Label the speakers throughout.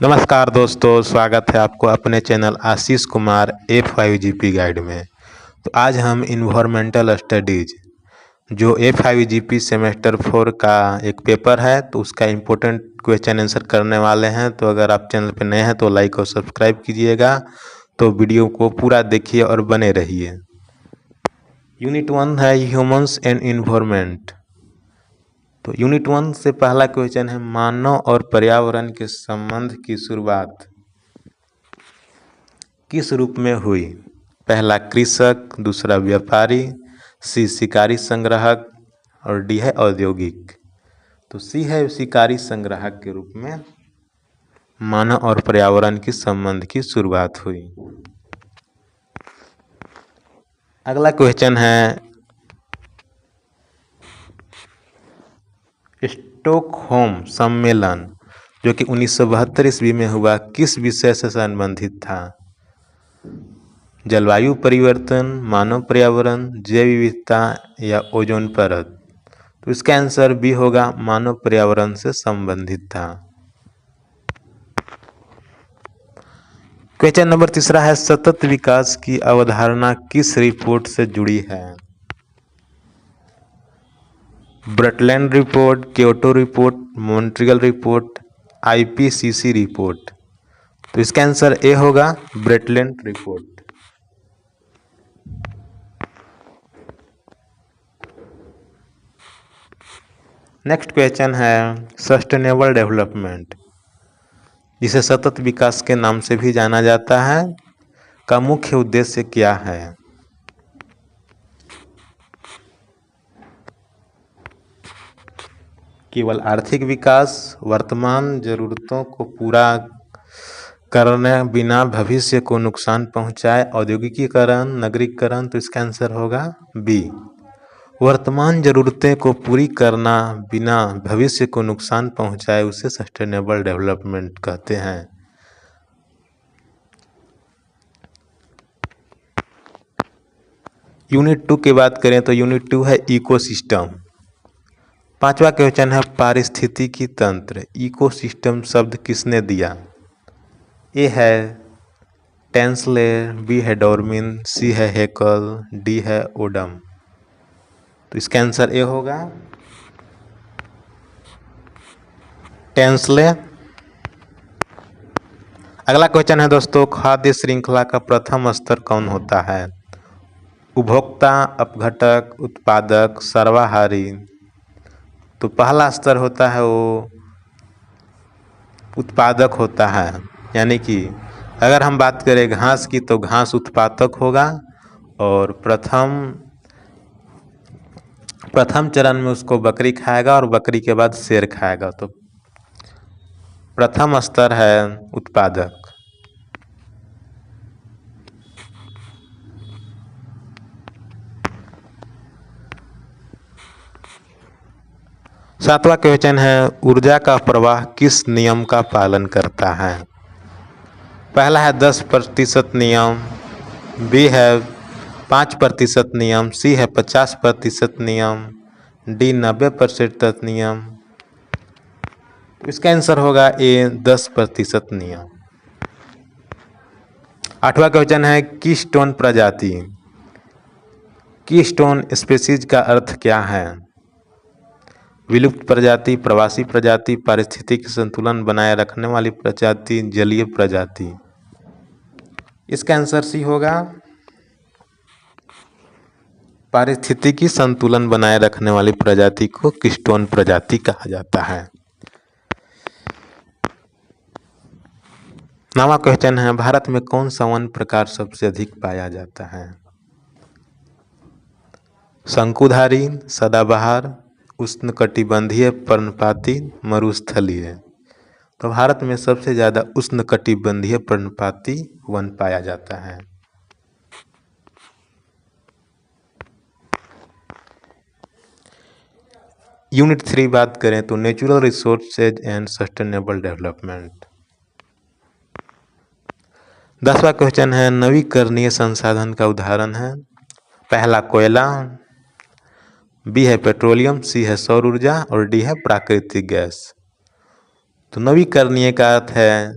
Speaker 1: नमस्कार दोस्तों, स्वागत है आपको अपने channel Ashish Kumar F5GP guide में। तो आज हम इन्वायरमेंटल स्टडीज जो F5GP सेमेस्टर 4 का एक पेपर है, तो उसका इम्पोर्टेंट क्वेश्चन आंसर करने वाले हैं। तो अगर आप चैनल पर नए हैं तो लाइक और सब्सक्राइब कीजिएगा। तो वीडियो को पूरा देखिए और बने रहिए। यूनिट 1 है ह्यूमंस एंड इन्वायरमेंट। तो यूनिट 1 से पहला क्वेश्चन है, मानव और पर्यावरण के संबंध की शुरुआत किस रूप में हुई? पहला कृषक, दूसरा व्यापारी, सी शिकारी संग्राहक और डी है औद्योगिक। तो सी है शिकारी संग्राहक के रूप में मानव और पर्यावरण के संबंध की शुरुआत हुई। अगला क्वेश्चन है, स्टॉकहोम सम्मेलन जो कि 1972 ईस्वी में हुआ, किस विषय से संबंधित था? जलवायु परिवर्तन, मानव पर्यावरण, जैव विविधता या ओजोन परत। तो इसका आंसर बी होगा, मानव पर्यावरण से संबंधित था। क्वेश्चन नंबर तीसरा है, सतत विकास की अवधारणा किस रिपोर्ट से जुड़ी है? Brundtland report, Kyoto report, Montreal report, IPCC report. तो इसका आंसर ए होगा, ब्रटलैंड रिपोर्ट। नेक्स्ट क्वेश्चन है, सस्टेनेबल डेवलपमेंट जिसे सतत विकास के नाम से भी जाना जाता है, का मुख्य उद्देश्य क्या है? केवल आर्थिक विकास, वर्तमान जरूरतों को पूरा करने बिना भविष्य को नुकसान पहुंचाए, औद्योगिकीकरण, नगरीकरण। तो इसका आंसर होगा बी, वर्तमान जरूरतें को पूरी करना बिना भविष्य को नुकसान पहुंचाए उसे सस्टेनेबल डेवलपमेंट कहते हैं। यूनिट 2 की बात करें तो यूनिट 2 है इकोसिस्टम। पांचवा क्वेश्चन है, पारिस्थितिकी तंत्र। इकोसिस्टम शब्द किसने दिया? ए है टेंसले, बी है डॉर्मिन, सी है हेकल, डी है ओडम। तो इसका आंसर ए होगा, टेंसले। अगला क्वेश्चन है दोस्तों, खाद्य श्रृंखला का प्रथम स्तर कौन होता है? उपभोक्ता, अपघटक, उत्पादक, सर्वाहारी। तो पहला स्तर होता है वो उत्पादक होता है, यानी कि अगर हम बात करें घास की तो घास उत्पादक होगा, और प्रथम चरण में उसको बकरी खाएगा और बकरी के बाद शेर खाएगा। तो प्रथम स्तर है उत्पादक। सातवां क्वेश्चन है, ऊर्जा का प्रवाह किस नियम का पालन करता है? पहला है 10% नियम, बी है 5% नियम, सी है 50% नियम, डी 90% नियम। इसका आंसर होगा ए, 10% नियम। आठवां क्वेश्चन है, कीस्टोन प्रजाति। कीस्टोन स्पीशीज का अर्थ क्या है? विलुप्त प्रजाति, प्रवासी प्रजाति, पारिस्थितिक संतुलन बनाए रखने वाली प्रजाति, जलीय प्रजाति। इसका आंसर सी होगा, पारिस्थितिकी संतुलन बनाए रखने वाली प्रजाति को कीस्टोन प्रजाति कहा जाता है। नवा क्वेश्चन है, भारत में कौन सा वन प्रकार सबसे अधिक पाया जाता है? शंकुधारी, सदाबहार, उष्णकटिबंधीय पर्णपाती, मरुस्थलीय। तो भारत में सबसे ज़्यादा उष्णकटिबंधीय पर्णपाती वन पाया जाता है। यूनिट 3 बात करें तो natural resources and sustainable development. 10वां क्वेश्चन है, नवीकरणीय संसाधन का उदाहरण है। पहला कोयला, बी है पेट्रोलियम, सी है सौर ऊर्जा और डी है प्राकृतिक गैस। तो नवीकरणीय का अर्थ है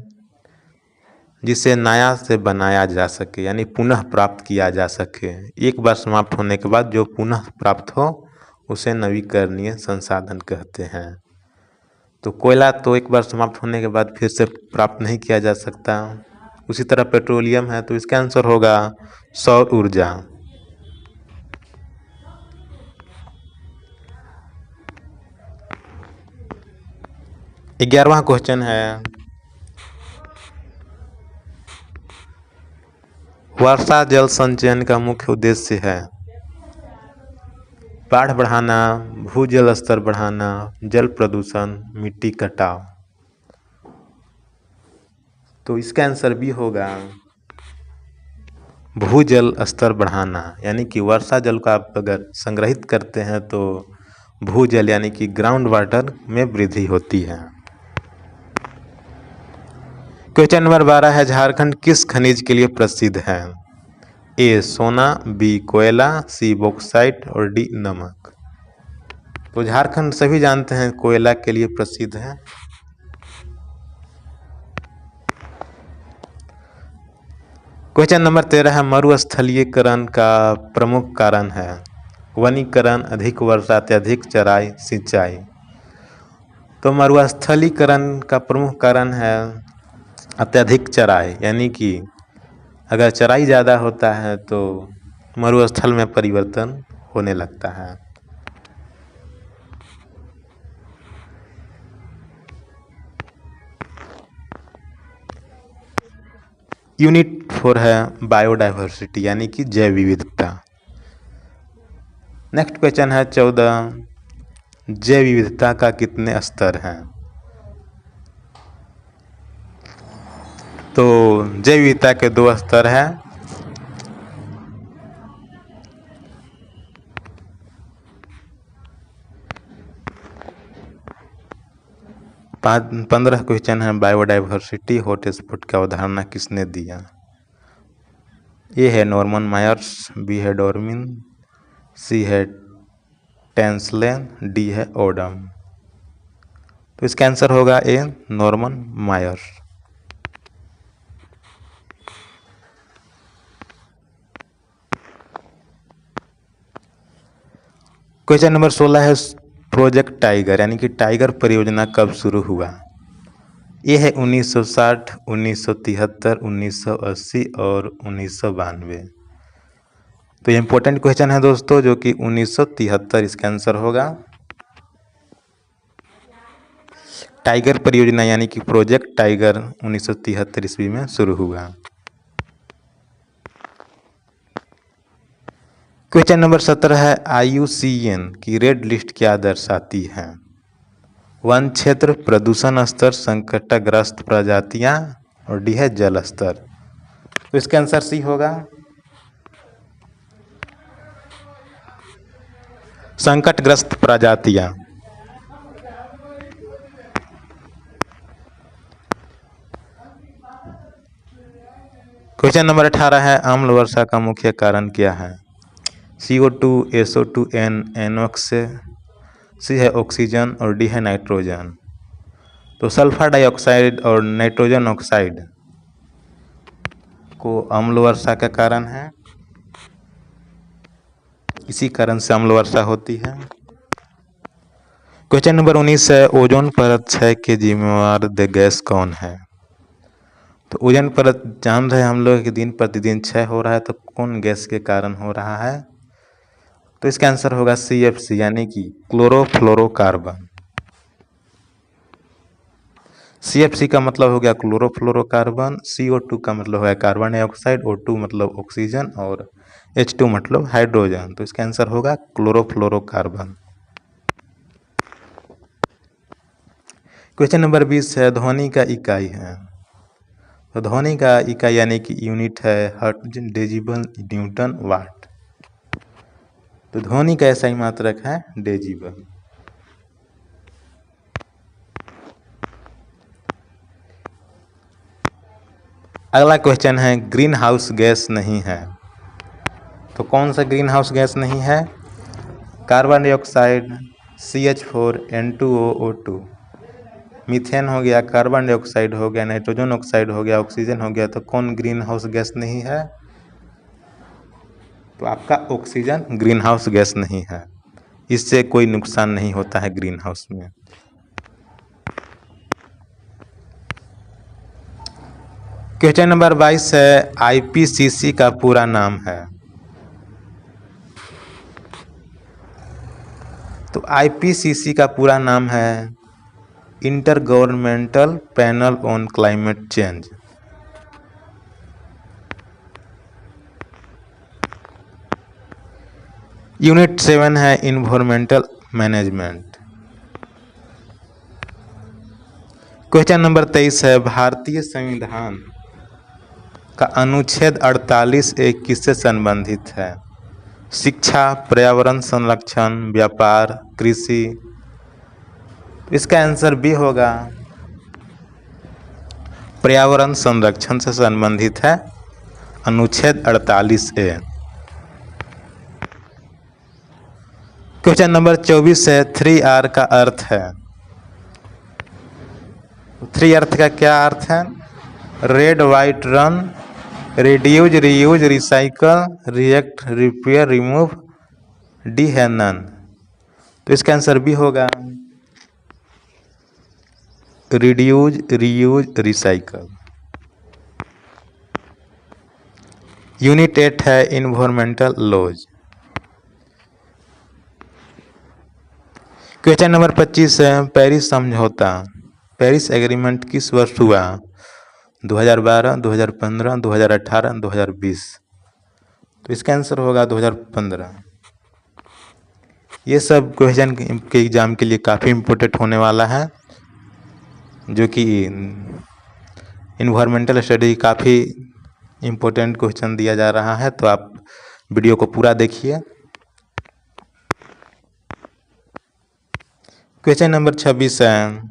Speaker 1: जिसे नया से बनाया जा सके, यानी पुनः प्राप्त किया जा सके। एक बार समाप्त होने के बाद जो पुनः प्राप्त हो उसे नवीकरणीय संसाधन कहते हैं। तो कोयला तो एक बार समाप्त होने के बाद फिर से प्राप्त नहीं किया जा सकता। उसी तरह पेट्रोलियम है, तो इसका आंसर होगा सौर ऊर्जा। ग्यारहवां क्वेश्चन है, वर्षा जल संचयन का मुख्य उद्देश्य है बाढ़ बढ़ाना, भूजल स्तर बढ़ाना, जल प्रदूषण, मिट्टी कटाव। तो इसका आंसर भी होगा भूजल स्तर बढ़ाना, यानी कि वर्षा जल को आप अगर संग्रहित करते हैं तो भूजल यानी कि ग्राउंड वाटर में वृद्धि होती है। क्वेश्चन नंबर 12 है, झारखंड किस खनिज के लिए प्रसिद्ध है? ए सोना, बी कोयला, सी बॉक्साइट और डी नमक। तो झारखंड सभी जानते हैं कोयला के लिए प्रसिद्ध है। क्वेश्चन नंबर 13 है, मरुस्थलीकरण का प्रमुख कारण है वनीकरण, अधिक वर्षा, अत्यधिक चराई, सिंचाई। तो मरुस्थलीकरण का प्रमुख कारण है अत्यधिक चराई, यानी कि अगर चराई ज़्यादा होता है तो मरुस्थल में परिवर्तन होने लगता है। यूनिट 4 है बायोडाइवर्सिटी, यानी कि जैव विविधता। नेक्स्ट क्वेश्चन है 14, जैव विविधता का कितने स्तर हैं? तो जैव विविधता के 2 स्तर हैं। पाँच 15 क्वेश्चन है, बायोडाइवर्सिटी हॉटस्पॉट का अवधारणा किसने दिया? ए है नॉर्मन मायर्स, बी है डार्विन, सी है टेंसलेन, डी है ओडम। तो इसका आंसर होगा ए नॉर्मन मायर्स। क्वेश्चन नंबर 16 है, प्रोजेक्ट टाइगर यानी कि टाइगर परियोजना कब शुरू हुआ? ये है 1960, 1973, 1980 और 1992। तो ये इंपॉर्टेंट क्वेश्चन है दोस्तों, जो कि 1973 इसका आंसर होगा। टाइगर परियोजना यानी कि प्रोजेक्ट टाइगर 1973 ईस्वी में शुरू हुआ। क्वेश्चन नंबर 17 है, IUCN की रेड लिस्ट क्या दर्शाती है? वन क्षेत्र, प्रदूषण स्तर, संकटग्रस्त प्रजातियां और डी है जल स्तर। तो इसका आंसर सी होगा, संकटग्रस्त प्रजातियां। क्वेश्चन नंबर 18 है, अम्ल वर्षा का मुख्य कारण क्या है? CO2, SO2, NOx, सी है ऑक्सीजन और डी है नाइट्रोजन। तो सल्फर डाइऑक्साइड और नाइट्रोजन ऑक्साइड को अम्ल वर्षा का कारण है, इसी कारण से अम्ल वर्षा होती है। क्वेश्चन नंबर 19 है, ओजोन परत क्षय के जिम्मेवार गैस कौन है? तो ओजोन परत जान रहे हम लोग कि दिन प्रतिदिन क्षय हो रहा है, तो कौन गैस के कारण हो रहा है? तो इसका आंसर होगा CFC यानी कि क्लोरोफ्लोरोकार्बन। CFC का मतलब हो गया क्लोरोफ्लोरोकार्बन, CO2 का मतलब है कार्बन डाइऑक्साइड, O2 मतलब ऑक्सीजन और H2 मतलब हाइड्रोजन। तो इसका आंसर होगा क्लोरोफ्लोरोकार्बन। क्वेश्चन नंबर 20 है, ध्वनि का इकाई है। तो ध्वनि का इकाई यानी कि यूनिट है हर्ट्ज, डेसिबल, न्यूटन, वाट। तो ध्वनि का ऐसा ही मात्रक है डेसिबल। अगला क्वेश्चन है, ग्रीन हाउस गैस नहीं है। तो कौन सा ग्रीन हाउस गैस नहीं है? Carbon dioxide, CH4, N2O, O2। Methane हो गया, कार्बन डाइऑक्साइड हो गया, नाइट्रोजन ऑक्साइड हो गया, ऑक्सीजन हो गया, तो कौन ग्रीन हाउस गैस नहीं है? तो आपका ऑक्सीजन ग्रीन हाउस गैस नहीं है, इससे कोई नुकसान नहीं होता है ग्रीन हाउस में। क्वेश्चन नंबर 22 है, आईपीसीसी का पूरा नाम है। तो आईपीसीसी का पूरा नाम है inter governmental panel on climate change. Unit 7 है इन्वायरमेंटल मैनेजमेंट। क्वेश्चन नंबर 23 है, भारतीय संविधान का अनुच्छेद 48 एक किससे संबंधित है? शिक्षा, पर्यावरण संरक्षण, व्यापार, कृषि। इसका आंसर बी होगा, पर्यावरण संरक्षण से संबंधित है अनुच्छेद 48A। क्वेश्चन नंबर 24 है, 3R का अर्थ है। 3 अर्थ का क्या अर्थ है? Red, white, run, reduce, reuse, recycle, react, repair, remove. D है नन। तो इसका आंसर भी होगा रिड्यूज, रीयूज, रिसाइकल। यूनिट 8 है इन्वायरमेंटल लॉज। क्वेश्चन नंबर 25 है, पेरिस समझौता, पेरिस एग्रीमेंट किस वर्ष हुआ? 2012, 2015, 2018, 2020। तो इसका आंसर होगा 2015। ये सब क्वेश्चन के एग्जाम के लिए काफ़ी इम्पोर्टेंट होने वाला है, जो कि इन्वायरमेंटल स्टडी काफ़ी इम्पोर्टेंट क्वेश्चन दिया जा रहा है, तो आप वीडियो को पूरा देखिए। क्वेश्चन नंबर 26 है,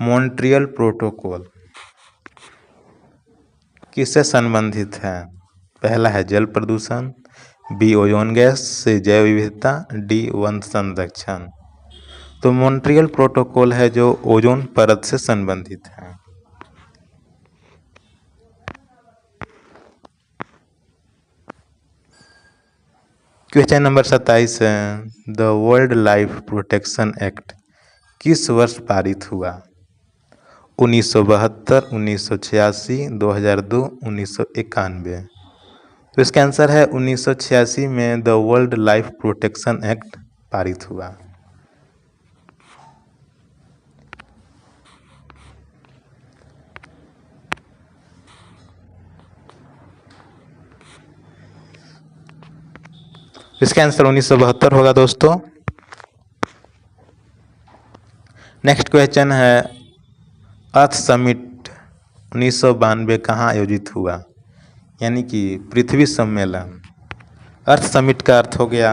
Speaker 1: मॉन्ट्रियल प्रोटोकॉल किससे संबंधित है? पहला है जल प्रदूषण, बी ओजोन गैस, से जैव विविधता, डी वन संरक्षण। तो मॉन्ट्रियल प्रोटोकॉल है जो ओजोन परत से संबंधित है। क्वेश्चन नंबर 27 है, the world life protection act किस वर्ष पारित हुआ? 1972, 1986, 2002, 1991। तो इसका आंसर है 1986 में the world life protection act पारित हुआ। इसका आंसर 1972 होगा दोस्तों। नेक्स्ट क्वेश्चन है, अर्थ समिट 1992 कहाँ आयोजित हुआ? यानी कि पृथ्वी सम्मेलन। अर्थ समिट का अर्थ हो गया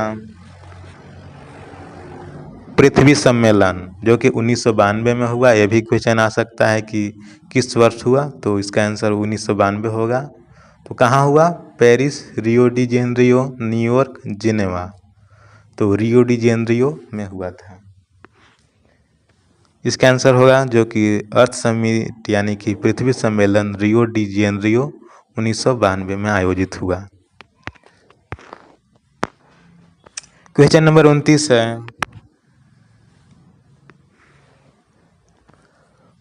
Speaker 1: पृथ्वी सम्मेलन, जो कि 1992 में हुआ। यह भी क्वेश्चन आ सकता है कि किस वर्ष हुआ, तो इसका आंसर 1992 होगा। तो कहाँ हुआ? Paris, Rio de Janeiro, New York, Geneva. तो रियो डी जेनेरियो में हुआ था। इसका आंसर होगा जो कि अर्थ समिट यानी कि पृथ्वी सम्मेलन रियो डी जेनेरियो 1992 में आयोजित हुआ। क्वेश्चन नंबर 29 है,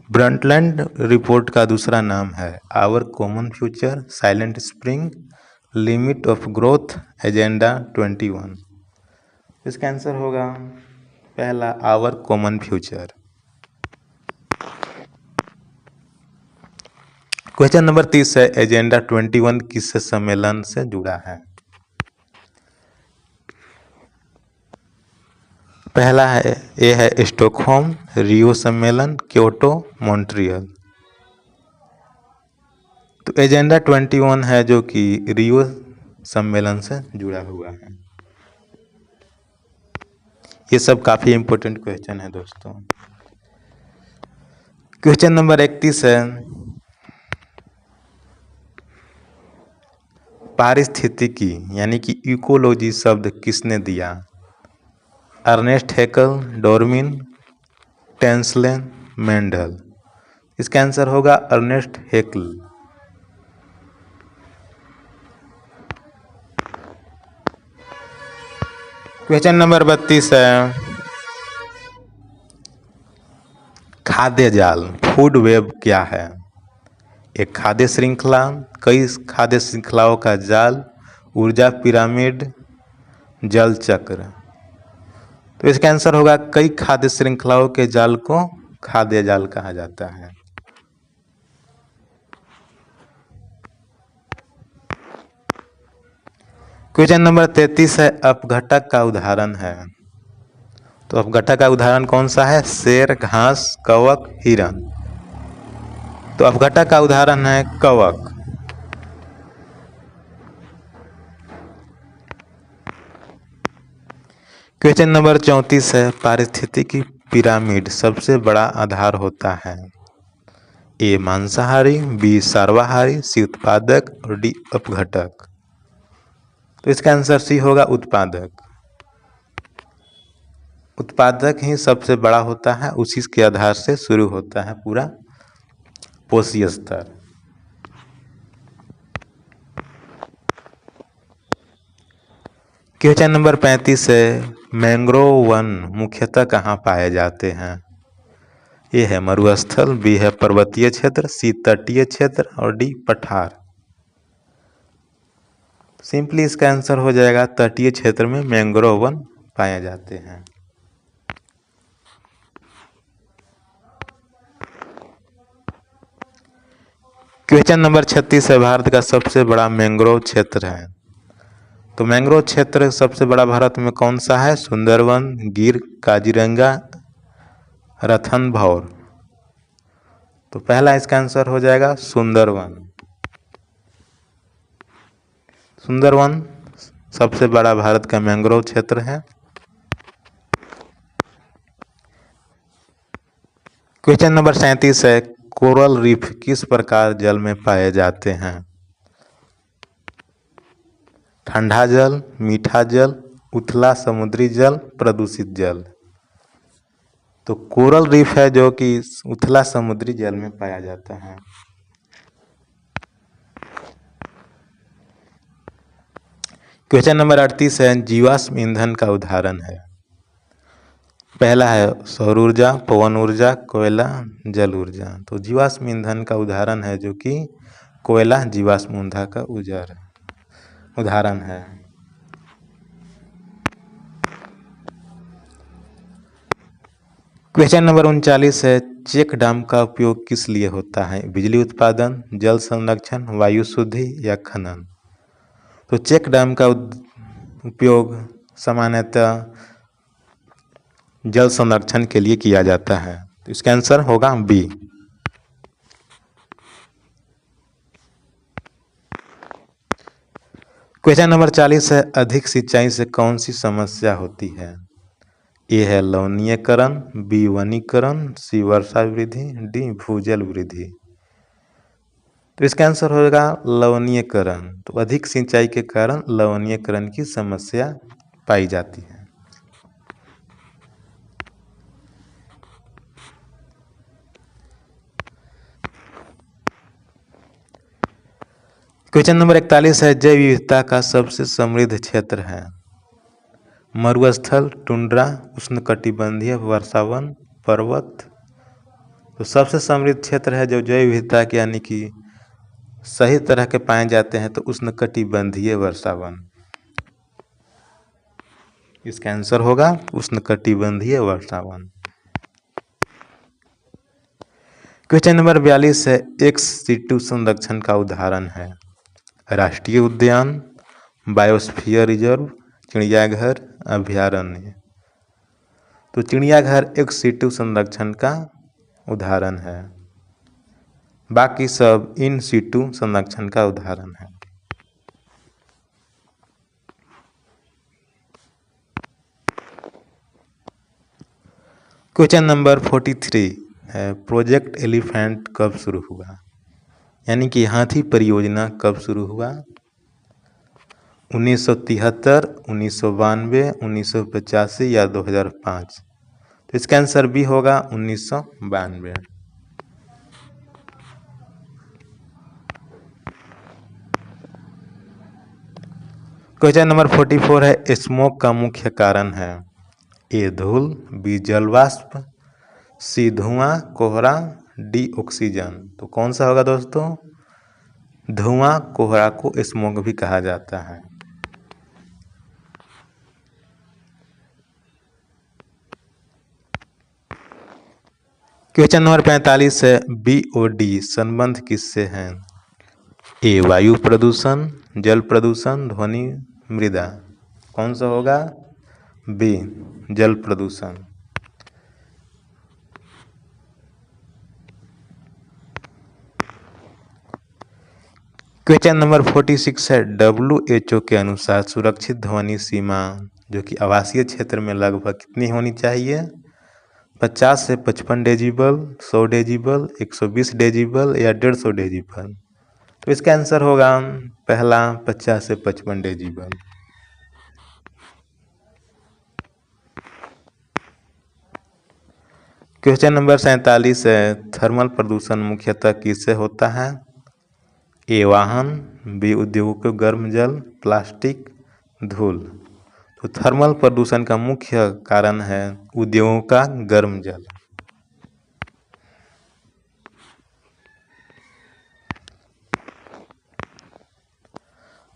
Speaker 1: ब्रंटलैंड रिपोर्ट का दूसरा नाम है our common future, silent spring, limit of growth, agenda 21। इसका आंसर होगा पहला our common future. Question number 30 है, एजेंडा 21 किस सम्मेलन से जुड़ा है? पहला है ए है स्टॉकहोम, रियो सम्मेलन, क्योटो, मॉन्ट्रियल। तो एजेंडा 21 है जो कि रियो सम्मेलन से जुड़ा हुआ है। ये सब काफ़ी इम्पोर्टेंट क्वेश्चन है दोस्तों। क्वेश्चन नंबर 31 है, पारिस्थितिकी यानी कि इकोलॉजी शब्द किसने दिया? Ernest Haeckel, Darwin, Tansley, Mendel. इसका आंसर होगा अर्नेस्ट हेक्ल। क्वेश्चन नंबर 32 है, खाद्य जाल फूड वेब क्या है? एक खाद्य श्रृंखला, कई खाद्य श्रृंखलाओं का जाल, ऊर्जा पिरामिड, जल चक्र। तो इसका आंसर होगा कई खाद्य श्रृंखलाओं के जाल को खाद्य जाल कहा जाता है। क्वेश्चन नंबर 33 है, अपघटक का उदाहरण है। तो अपघटक का उदाहरण कौन सा है? शेर, घास, कवक, हिरन। तो अपघटक का उदाहरण है कवक। क्वेश्चन नंबर 34 है, पारिस्थितिकी पिरामिड सबसे बड़ा आधार होता है? ए मांसाहारी, बी सर्वाहारी, सी उत्पादक और डी अपघटक। तो इसका आंसर सी होगा उत्पादक। उत्पादक ही सबसे बड़ा होता है, उसी के आधार से शुरू होता है पूरा पोषी स्तर। क्वेश्चन नंबर 35 है, मैंग्रोव वन मुख्यतः कहाँ पाए जाते हैं? ए है मरुस्थल, बी है पर्वतीय क्षेत्र, सी तटीय क्षेत्र और डी पठार। सिंपली इसका आंसर हो जाएगा तटीय क्षेत्र में मैंग्रोव वन पाए जाते हैं। क्वेश्चन नंबर 36 है, भारत का सबसे बड़ा मैंग्रोव क्षेत्र है। तो मैंग्रोव क्षेत्र सबसे बड़ा भारत में कौन सा है? सुंदरवन, गिर, काजीरंगा, रतनभौर। तो पहला इसका आंसर हो जाएगा सुंदरवन। सुंदरवन सबसे बड़ा भारत का मैंग्रोव क्षेत्र है। क्वेश्चन नंबर 37 है, कोरल रीफ किस प्रकार जल में पाए जाते हैं? ठंडा जल, मीठा जल, उथला समुद्री जल, प्रदूषित जल। तो कोरल रीफ है जो कि उथला समुद्री जल में पाया जाता है। क्वेश्चन नंबर 38 है, जीवाश्म ईंधन का उदाहरण है। पहला है सौर ऊर्जा, पवन ऊर्जा, कोयला, जल ऊर्जा। तो जीवाश्म ईंधन का उदाहरण है जो कि कोयला जीवाश्म ईंधन का उदाहरण है। क्वेश्चन नंबर 39 है, चेक डैम का उपयोग किस लिए होता है? बिजली उत्पादन, जल संरक्षण, वायु शुद्धि या खनन। तो चेक डैम का उपयोग सामान्यतः जल संरक्षण के लिए किया जाता है। तो इसका आंसर होगा बी। क्वेश्चन नंबर 40 है, अधिक सिंचाई से कौन सी समस्या होती है? ए है लवणीकरण, बी वनीकरण, सी वर्षा वृद्धि, डी भूजल वृद्धि। तो इसका आंसर होगा लवणीकरण। तो अधिक सिंचाई के कारण लवणीकरण की समस्या पाई जाती है। क्वेश्चन नंबर 41 है, जैव विविधता का सबसे समृद्ध क्षेत्र है? मरुस्थल, टुंड्रा, उष्णकटिबंधीय वर्षावन, पर्वत। तो सबसे समृद्ध क्षेत्र है जो जैव विविधता के यानी कि सही तरह के पाए जाते हैं तो उष्णकटिबंधीय वर्षावन। इसका आंसर होगा उष्णकटिबंधीय वर्षावन। क्वेश्चन नंबर 42 है, एक्स सिटू संरक्षण का उदाहरण है? राष्ट्रीय उद्यान, बायोस्फीयर रिजर्व, चिड़ियाघर, अभयारण्य। तो चिड़ियाघर एक्स सिटू संरक्षण का उदाहरण है, बाकी सब इन सिटू संरक्षण का उदाहरण है। क्वेश्चन नंबर 43 है, प्रोजेक्ट एलिफेंट कब शुरू हुआ? यानी कि हाथी परियोजना कब शुरू हुआ? 1973, 1992, 1985 या 2005। तो इसका आंसर बी होगा 1992। क्वेश्चन नंबर 44 है, स्मोक का मुख्य कारण है ए धूल, बी जल वाष्प, सी धुआं कोहरा, डी ऑक्सीजन। तो कौन सा होगा दोस्तों? धुआं कोहरा को स्मोक भी कहा जाता है। क्वेश्चन नंबर 45 है, बी और डी संबंध किससे हैं? ए वायु प्रदूषण, जल प्रदूषण, ध्वनि, मृदा। कौन सा होगा? बी जल प्रदूषण। क्वेश्चन नंबर 46 है, WHO के अनुसार सुरक्षित ध्वनि सीमा जो कि आवासीय क्षेत्र में लगभग कितनी होनी चाहिए? 50 से 55 डेजिबल, 100 डेजिबल, 120 डेजिबल या 150 डेजिबल। तो इसका आंसर होगा पहला 50 से 55 डेजिबल। क्वेश्चन नंबर 47 है, थर्मल प्रदूषण मुख्यतः किससे होता है? ए वाहन, बी उद्योगों के गर्म जल, प्लास्टिक, धूल। तो थर्मल प्रदूषण का मुख्य कारण है उद्योगों का गर्म जल।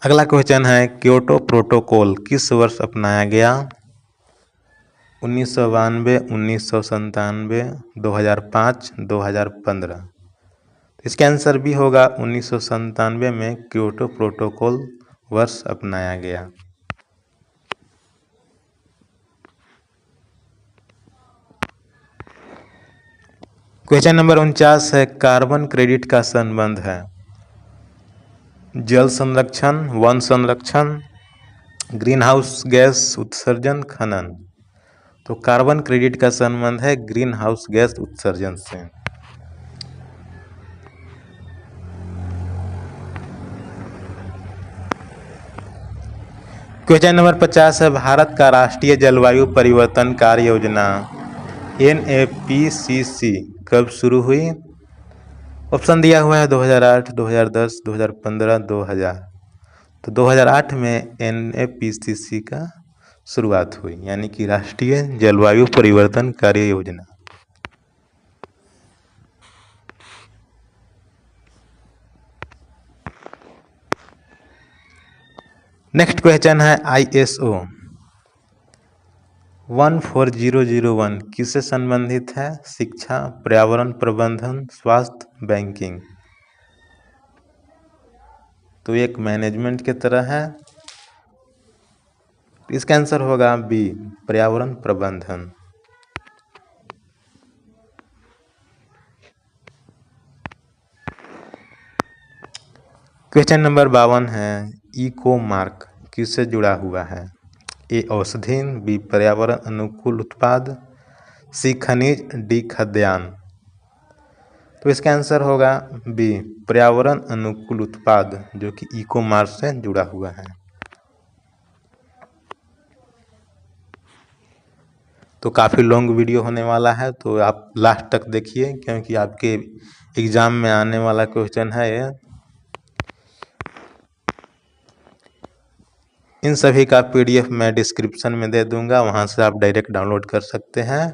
Speaker 1: अगला क्वेश्चन है, क्योटो प्रोटोकॉल किस वर्ष अपनाया गया? 1992, 1997, 2005, 2015। इसका आंसर भी होगा 1997 में क्योटो प्रोटोकॉल वर्ष अपनाया गया। क्वेश्चन नंबर 49 है, कार्बन क्रेडिट का संबंध है जल संरक्षण, वन संरक्षण, ग्रीन हाउस गैस उत्सर्जन, खनन। तो कार्बन क्रेडिट का संबंध है ग्रीन हाउस गैस उत्सर्जन से। क्वेश्चन नंबर 50 है, भारत का राष्ट्रीय जलवायु परिवर्तन कार्य योजना NAPCC कब शुरू हुई? ऑप्शन दिया हुआ है 2008, 2010, 2015, 2000। तो 2008 में NAPCC का शुरुआत हुई, यानी कि राष्ट्रीय जलवायु परिवर्तन कार्य योजना। नेक्स्ट क्वेश्चन है, ISO 14001 किससे संबंधित है? शिक्षा, पर्यावरण प्रबंधन, स्वास्थ्य, बैंकिंग। तो एक मैनेजमेंट की तरह है। इसका आंसर होगा बी पर्यावरण प्रबंधन। क्वेश्चन नंबर 52 है, इको मार्क किससे जुड़ा हुआ है? ए औषधि, बी पर्यावरण अनुकूल उत्पाद, सी खनिज, डी खाद्यान्न। तो इसका आंसर होगा बी पर्यावरण अनुकूल उत्पाद, जो कि इको मार्क से जुड़ा हुआ है। तो काफ़ी लॉन्ग वीडियो होने वाला है, तो आप लास्ट तक देखिए, क्योंकि आपके एग्जाम में आने वाला क्वेश्चन है ये। इन सभी का PDF मैं डिस्क्रिप्शन में दे दूंगा, वहां से आप डायरेक्ट डाउनलोड कर सकते हैं।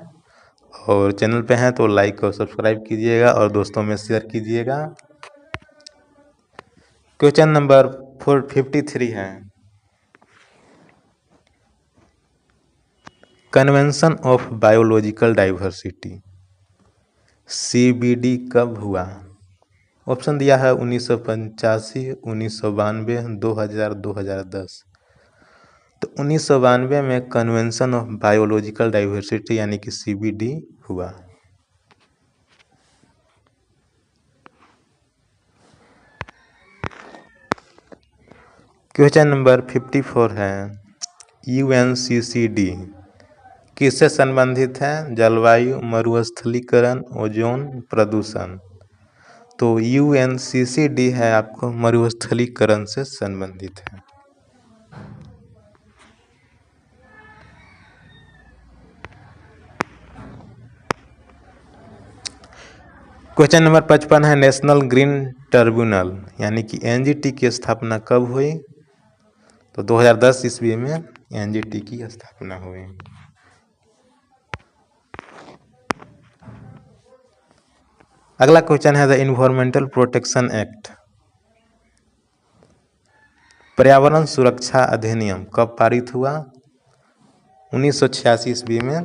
Speaker 1: और चैनल पे हैं तो लाइक और सब्सक्राइब कीजिएगा और दोस्तों में शेयर कीजिएगा। क्वेश्चन नंबर 453 है, convention of biological diversity CBD कब हुआ? ऑप्शन दिया है 1985, 1992, 2000, 2010। तो 1992 में कन्वेंशन ऑफ बायोलॉजिकल डाइवर्सिटी यानी कि CBD हुआ। क्वेश्चन नंबर 54 है, UNCCD किससे संबंधित है? जलवायु, मरुस्थलीकरण, ओजोन, प्रदूषण। तो UNCCD है आपको मरुस्थलीकरण से संबंधित है। क्वेश्चन नंबर 55 है नेशनल ग्रीन ट्रिब्यूनल यानी कि एनजीटी की स्थापना कब हुई? तो 2010 ईस्वी में एनजीटी की स्थापना हुई। अगला क्वेश्चन है द इन्वायरमेंटल प्रोटेक्शन एक्ट पर्यावरण सुरक्षा अधिनियम कब पारित हुआ? 1986 ईस्वी में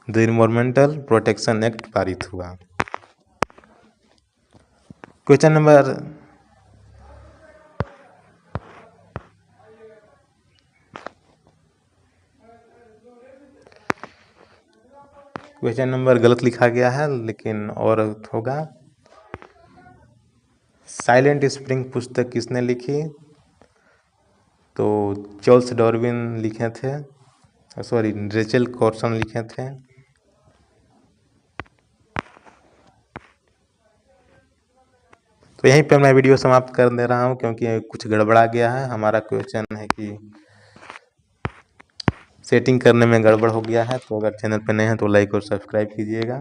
Speaker 1: द इन्वायरमेंटल प्रोटेक्शन एक्ट पारित हुआ। क्वेश्चन नंबर गलत लिखा गया है लेकिन और होगा। साइलेंट स्प्रिंग पुस्तक किसने लिखी? तो चार्ल्स डार्विन लिखे थे, सॉरी रेचल कार्सन लिखे थे। तो यहीं पे मैं वीडियो समाप्त कर दे रहा हूं क्योंकि कुछ गड़बड़ा गया है। हमारा क्वेश्चन है कि सेटिंग करने में गड़बड़ हो गया है। तो अगर चैनल पे नए हैं तो लाइक और सब्सक्राइब कीजिएगा।